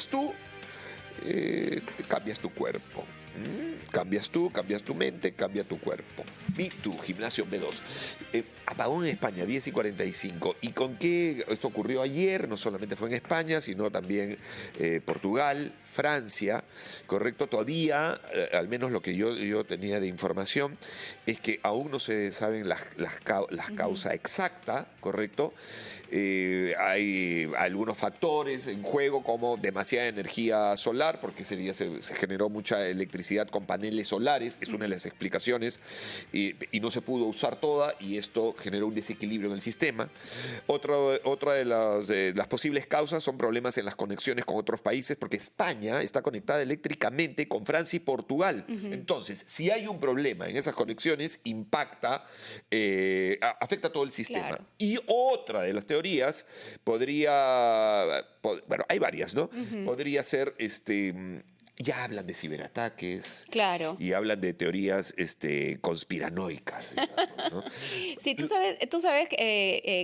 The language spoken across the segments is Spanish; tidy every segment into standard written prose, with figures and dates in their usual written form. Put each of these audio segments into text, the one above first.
cambias tú, cambias tu cuerpo. Cambias tú, cambias tu mente, cambia tu cuerpo. B2, Gimnasio B2. Apagón en España, 10:45. ¿Y con qué? Esto ocurrió ayer, no solamente fue en España, sino también Portugal, Francia, ¿correcto? Todavía, al menos lo que yo tenía de información, es que aún no se saben las causas exactas, ¿correcto? Hay algunos factores en juego como demasiada energía solar, porque ese día se generó mucha electricidad con paneles solares, es una de las explicaciones, y no se pudo usar toda y esto generó un desequilibrio en el sistema. Otra de las posibles causas son problemas en las conexiones con otros países, porque España está conectada eléctricamente con Francia y Portugal. Entonces, si hay un problema en esas conexiones, impacta, afecta todo el sistema. Claro. Y otra de las teorías bueno, hay varias, ¿no? Podría ser, ya hablan de ciberataques. Claro. Y hablan de teorías conspiranoicas, digamos, ¿no? Sí, tú sabes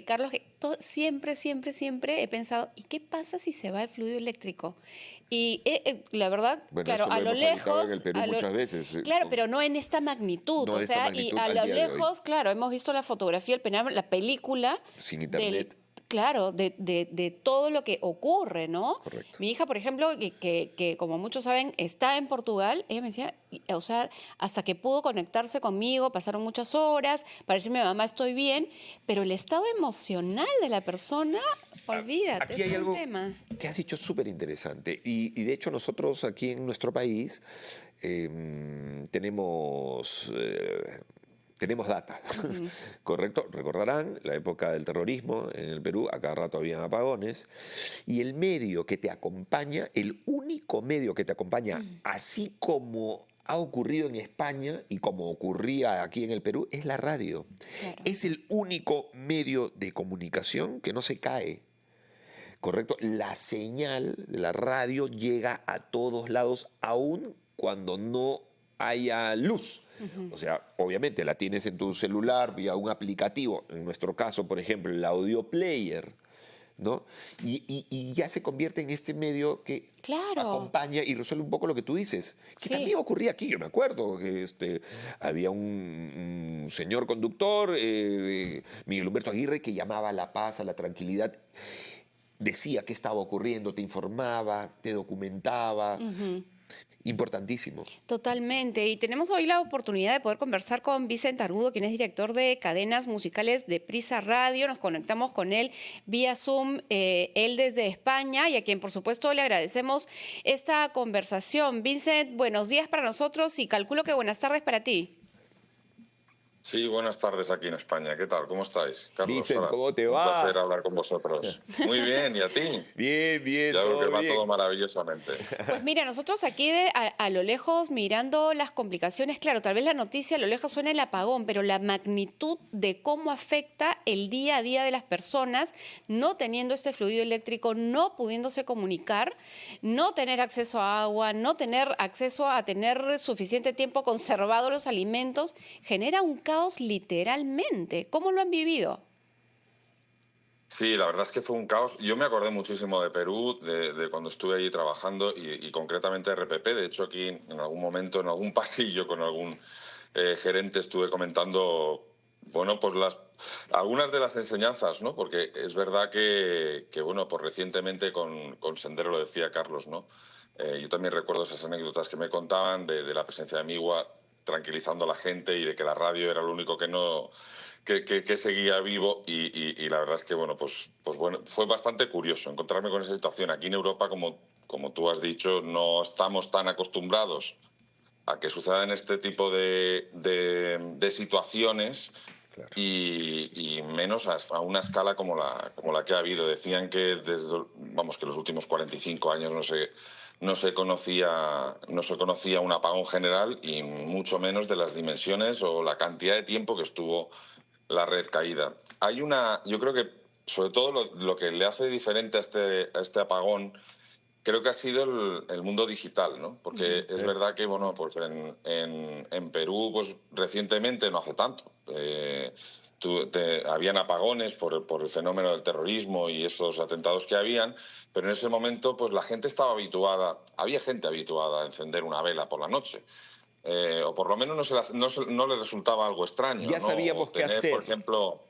Carlos, que siempre he pensado, ¿y qué pasa si se va el fluido eléctrico? Y la verdad, Bueno, claro, eso a lo lo hemos habitado lejos... en el Perú muchas veces. Claro, pero no en esta magnitud. No O de esta sea, magnitud y a al lo día de hoy. lejos, claro, hemos visto la fotografía, la película. Sin internet. Claro, de todo lo que ocurre, ¿no? Correcto. Mi hija, por ejemplo, que como muchos saben, está en Portugal, ella me decía, o sea, hasta que pudo conectarse conmigo, pasaron muchas horas para decirme, mamá, estoy bien, pero el estado emocional de la persona, olvídate, Aquí hay es un algo tema. que has dicho súper interesante y de hecho nosotros aquí en nuestro país tenemos data, ¿correcto? Recordarán la época del terrorismo en el Perú, a cada rato habían apagones, y el medio que te acompaña, el único medio que te acompaña, así como ha ocurrido en España y como ocurría aquí en el Perú, es la radio. Claro. Es el único medio de comunicación que no se cae. ¿Correcto? La señal de la radio llega a todos lados, aun cuando no haya luz. O sea, obviamente la tienes en tu celular vía un aplicativo, en nuestro caso, por ejemplo, el audio player, ¿no? Y ya se convierte en este medio que Claro. acompaña y resuelve un poco lo que tú dices. Que Sí. también ocurría aquí, yo me acuerdo que había un señor conductor, Miguel Humberto Aguirre, que llamaba a la paz, a la tranquilidad. Decía qué estaba ocurriendo, te informaba, te documentaba. Importantísimo. Totalmente. Y tenemos hoy la oportunidad de poder conversar con Vicente Argudo, quien es director de cadenas musicales de Prisa Radio. Nos conectamos con él vía Zoom, él desde España, y a quien por supuesto le agradecemos esta conversación. Vincent, buenos días para nosotros y calculo que buenas tardes para ti. Sí, buenas tardes aquí en España. ¿Qué tal? ¿Cómo estáis? Carlos, Vicent, hola. ¿cómo te Un va? placer hablar con vosotros. Muy bien, ¿y a ti? Bien, bien, Ya veo que todo va bien. todo maravillosamente. Pues mira, nosotros aquí a lo lejos mirando las complicaciones, claro, tal vez la noticia a lo lejos suena el apagón, pero la magnitud de cómo afecta el día a día de las personas, no teniendo este fluido eléctrico, no pudiéndose comunicar, no tener acceso a agua, no tener acceso a tener suficiente tiempo conservados los alimentos, genera un caos literalmente. ¿Cómo lo han vivido? Sí, la verdad es que fue un caos. Yo me acordé muchísimo de Perú, de cuando estuve allí trabajando y concretamente de RPP. De hecho, aquí en algún momento, en algún pasillo con algún gerente estuve comentando, bueno, pues algunas de las enseñanzas, ¿no? Porque es verdad que bueno, pues recientemente con Sendero lo decía Carlos, ¿no? Yo también recuerdo esas anécdotas que me contaban de la presencia de Migua tranquilizando a la gente y de que la radio era lo único que no que seguía vivo y la verdad es que bueno, pues bueno, fue bastante curioso encontrarme con esa situación. Aquí en Europa, como tú has dicho, no estamos tan acostumbrados a que sucedan este tipo de situaciones. Claro. Y menos a una escala como la que ha habido. Decían que que los últimos 45 años no se conocía un apagón general y mucho menos de las dimensiones o la cantidad de tiempo que estuvo la red caída. Yo creo que sobre todo lo que le hace diferente a este apagón creo que ha sido el mundo digital, ¿no? Porque es verdad que, bueno, pues en Perú, pues recientemente, no hace tanto, habían apagones por el fenómeno del terrorismo y esos atentados que habían, pero en ese momento pues la gente estaba habituada, había gente habituada a encender una vela por la noche. O por lo menos no le resultaba algo extraño, Ya ¿no? O sabíamos qué tener, por hacer. ejemplo,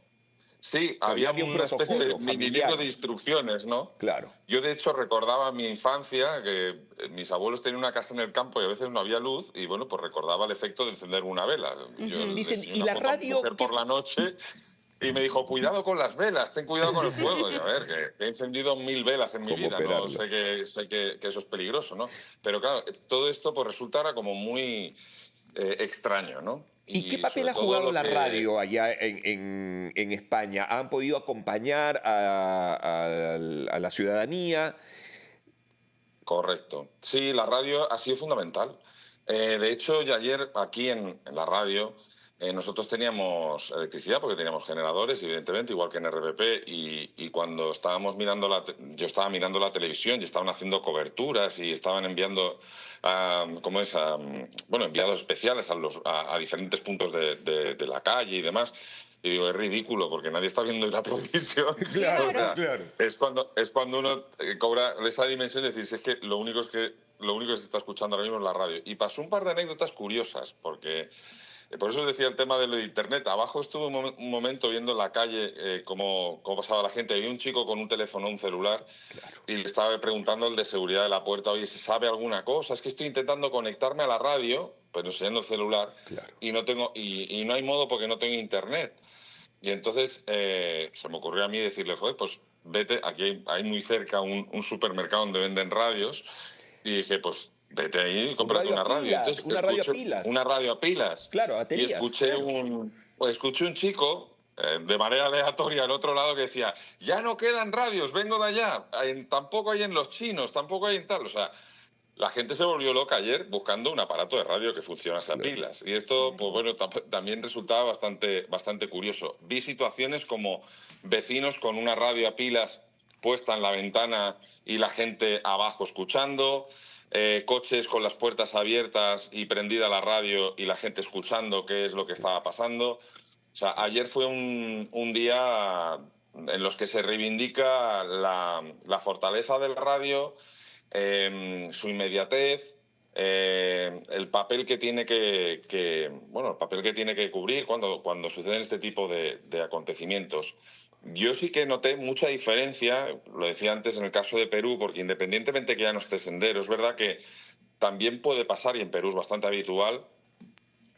sí, Claro, ya había había un una especie de protocolo mini familiar. libro de instrucciones, ¿no? Claro. Yo, de hecho, recordaba mi infancia, que mis abuelos tenían una casa en el campo y a veces no había luz, y bueno, pues recordaba el efecto de encender una vela. Yo le Dicen, enseñé ¿y una la foto a mi radio mujer qué? por la noche y me dijo, cuidado con las velas, ten cuidado con el fuego. Y a ver, que he encendido 1000 velas en mi ¿Cómo vida, no operarlas? sé que eso es peligroso, ¿no? Pero claro, todo esto pues resulta ahora como muy extraño, ¿no? ¿Y qué Y papel sobre ha todo jugado lo la que... radio allá en España? ¿Han podido acompañar a la ciudadanía? Correcto. Sí, la radio ha sido fundamental. De hecho, ya ayer aquí en la radio nosotros teníamos electricidad porque teníamos generadores, evidentemente, igual que en RPP, y cuando estábamos mirando yo estaba mirando la televisión y estaban haciendo coberturas y estaban enviando, ¿cómo es? Bueno, enviados especiales a diferentes puntos de la calle y demás. Y digo, es ridículo porque nadie está viendo la televisión. O Claro. sea, Claro. es cuando uno cobra esa dimensión de decir, si es que lo único que se está escuchando ahora mismo es la radio. Y pasó un par de anécdotas curiosas, porque por eso os decía el tema de lo de internet. Abajo estuve un momento viendo en la calle cómo pasaba la gente. Había un chico con un teléfono, un celular, y le estaba preguntando al de seguridad de la puerta, oye, ¿se sabe alguna cosa? Es que estoy intentando conectarme a la radio, pero enseñando el celular, Claro. y no tengo, y no hay modo porque no tengo internet. Y entonces se me ocurrió a mí decirle, joder, pues vete, aquí hay muy cerca un supermercado donde venden radios, y dije, pues vete ahí y Un cómprate radio a una radio. pilas, Entonces una radio a escuché una pilas. radio a pilas Claro, y baterías, claro. escuché un chico de manera aleatoria al otro lado que decía, ya no quedan radios, vengo de allá, tampoco hay en los chinos, tampoco hay en tal, o sea... La gente se volvió loca ayer buscando un aparato de radio que funcionase a Claro. pilas. Y esto, pues bueno, también resultaba bastante curioso. Vi situaciones como vecinos con una radio a pilas puesta en la ventana y la gente abajo escuchando, coches con las puertas abiertas y prendida la radio y la gente escuchando qué es lo que estaba pasando. O sea, ayer fue un día en los que se reivindica la fortaleza de la radio, su inmediatez, el papel que tiene el papel que tiene que cubrir cuando suceden este tipo de acontecimientos. Yo sí que noté mucha diferencia, lo decía antes en el caso de Perú, porque independientemente que ya no esté Sendero, es verdad que también puede pasar, y en Perú es bastante habitual,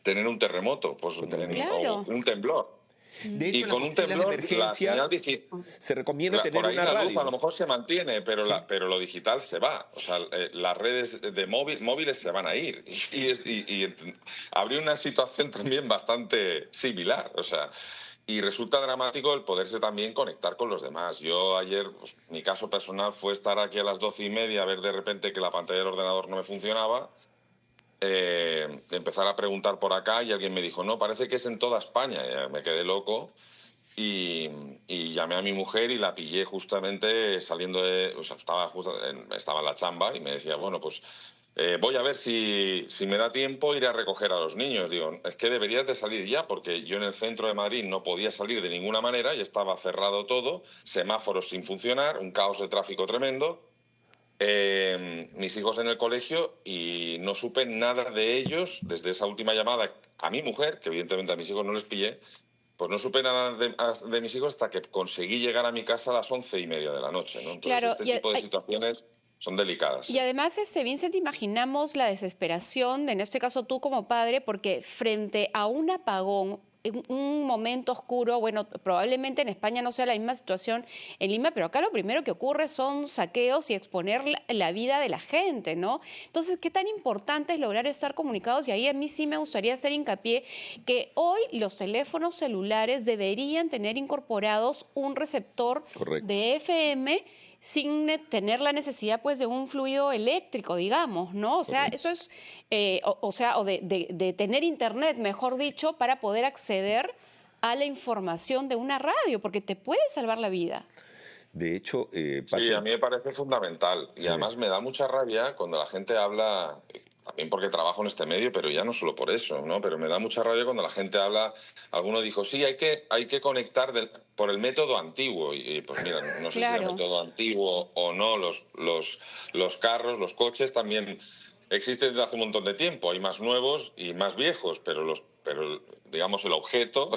tener un terremoto Totalmente. o Claro. un temblor. De Y hecho, en las con un cuestiones de temblor, la emergencia señal digital... se recomienda tener Por ahí una la luz a lo radio. mejor se mantiene, pero, Sí. pero lo digital se va. O sea, las redes de móviles se van a ir. Habría una situación también bastante similar. O sea, y resulta dramático el poderse también conectar con los demás. Yo ayer, pues, mi caso personal fue estar aquí a las 12:30, a ver de repente que la pantalla del ordenador no me funcionaba. Empezar a preguntar por acá y alguien me dijo, no, parece que es en toda España. Ya me quedé loco. Y llamé a mi mujer y la pillé justamente saliendo o sea, estaba en la chamba y me decía, bueno, pues voy a ver si me da tiempo ir a recoger a los niños. Digo, es que deberías de salir ya, porque yo en el centro de Madrid no podía salir de ninguna manera y estaba cerrado todo, semáforos sin funcionar, un caos de tráfico tremendo. Mis hijos en el colegio y no supe nada de ellos desde esa última llamada a mi mujer, que evidentemente a mis hijos no les pillé, pues no supe nada de mis hijos hasta que conseguí llegar a mi casa a las 11:30 de la noche, ¿no? Entonces, Claro, este tipo de situaciones son delicadas. y además, Vincent, imaginamos la desesperación, en este caso tú como padre, porque frente a un apagón, en un momento oscuro, bueno, probablemente en España no sea la misma situación en Lima, pero acá lo primero que ocurre son saqueos y exponer la vida de la gente, ¿no? Entonces, ¿qué tan importante es lograr estar comunicados? Y ahí a mí sí me gustaría hacer hincapié que hoy los teléfonos celulares deberían tener incorporados un receptor Correcto. de FM sin tener la necesidad pues de un fluido eléctrico, digamos, ¿no? O sea, eso es, o de tener internet, mejor dicho, para poder acceder a la información de una radio, porque te puede salvar la vida. De hecho, Sí, a mí me parece fundamental y además me da mucha rabia cuando la gente habla también porque trabajo en este medio, pero ya no solo por eso, ¿no? Pero me da mucha rabia cuando la gente habla, alguno dijo, sí, hay que conectar por el método antiguo. Y pues mira, no sé si es el Claro. método antiguo o no, los carros, los coches también existen desde hace un montón de tiempo. Hay más nuevos y más viejos, pero digamos el objeto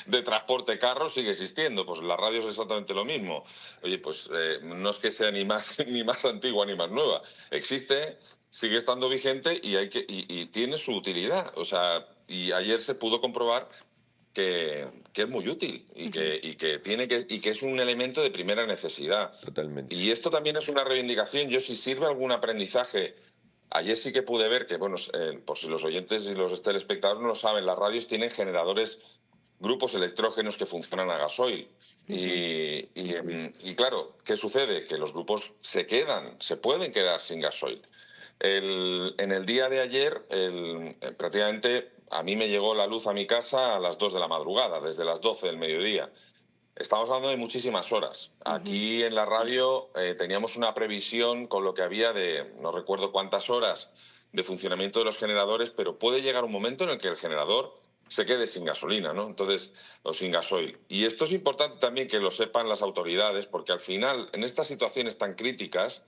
de transporte carro sigue existiendo. Pues la radio es exactamente lo mismo. Oye, pues no es que sea ni más, ni más antigua ni más nueva. Existe, sigue estando vigente y tiene su utilidad. O sea, y ayer se pudo comprobar que es muy útil y que es un elemento de primera necesidad. Totalmente. Y esto también es una reivindicación. Yo, si sirve algún aprendizaje, ayer sí que pude ver que, bueno, por si los oyentes y los telespectadores no lo saben, las radios tienen generadores, grupos electrógenos que funcionan a gasoil. Y claro, ¿qué sucede? Que los grupos se pueden quedar sin gasoil. En el día de ayer, prácticamente a mí me llegó la luz a mi casa a las 2 de la madrugada, desde las 12 del mediodía. Estamos hablando de muchísimas horas. Aquí en la radio teníamos una previsión con lo que había no recuerdo cuántas horas de funcionamiento de los generadores, pero puede llegar un momento en el que el generador se quede sin gasolina, ¿no? Entonces, o sin gasoil. Y esto es importante también que lo sepan las autoridades, porque al final, en estas situaciones tan críticas,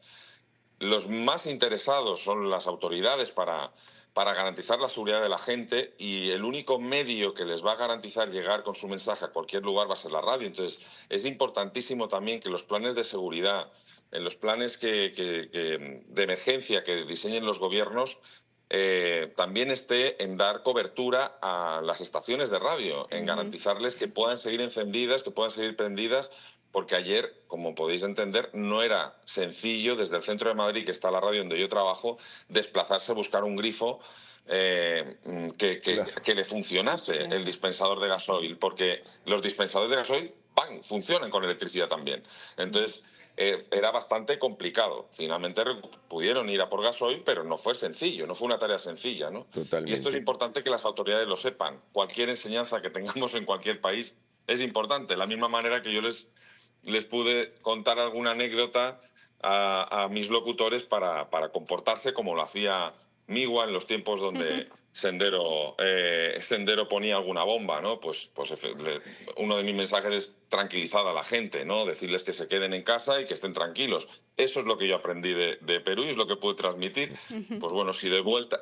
los más interesados son las autoridades para garantizar la seguridad de la gente, y el único medio que les va a garantizar llegar con su mensaje a cualquier lugar va a ser la radio. Entonces, es importantísimo también que los planes de seguridad, en los planes de emergencia que diseñen los gobiernos, también esté en dar cobertura a las estaciones de radio, en garantizarles que puedan seguir encendidas, que puedan seguir prendidas, porque ayer, como podéis entender, no era sencillo desde el centro de Madrid, que está la radio donde yo trabajo, desplazarse a buscar un grifo Claro. que le funcionase el dispensador de gasoil, porque los dispensadores de gasoil funcionan con electricidad también. Entonces, era bastante complicado. Finalmente pudieron ir a por gasoil, pero no fue sencillo, no fue una tarea sencilla, ¿no? Y esto es Totalmente. importante que las autoridades lo sepan. Cualquier enseñanza que tengamos en cualquier país es importante. De la misma manera que yo les pude contar alguna anécdota a mis locutores para comportarse como lo hacía Migua en los tiempos donde Sendero ponía alguna bomba, ¿no? Uno de mis mensajes es tranquilizar a la gente, ¿no? Decirles que se queden en casa y que estén tranquilos. Eso es lo que yo aprendí de Perú y es lo que pude transmitir. Pues bueno, si de vuelta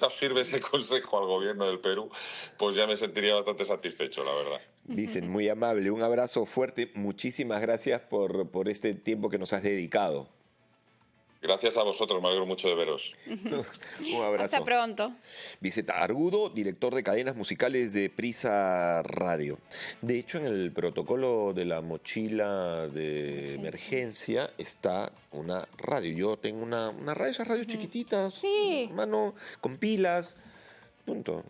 os sirve ese consejo al gobierno del Perú, pues ya me sentiría bastante satisfecho, la verdad. Vicen, muy amable, un abrazo fuerte, muchísimas gracias por este tiempo que nos has dedicado. Gracias a vosotros, me alegro mucho de veros. Un Hasta abrazo. pronto. Vicente Argudo, director de cadenas musicales de Prisa Radio. De hecho, en el protocolo de la mochila de emergencia está una radio. Yo tengo una radio, esas radios chiquititas, Sí. mano, con pilas, punto.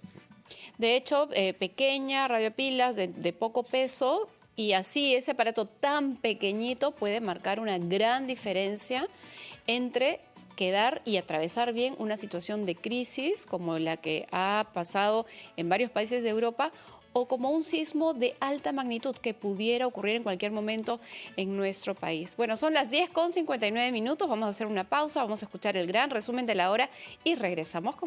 De hecho, pequeña, radiopilas de poco peso, y así ese aparato tan pequeñito puede marcar una gran diferencia entre quedar y atravesar bien una situación de crisis como la que ha pasado en varios países de Europa, o como un sismo de alta magnitud que pudiera ocurrir en cualquier momento en nuestro país. Bueno, son las 10:59, vamos a hacer una pausa, vamos a escuchar el gran resumen de la hora y regresamos con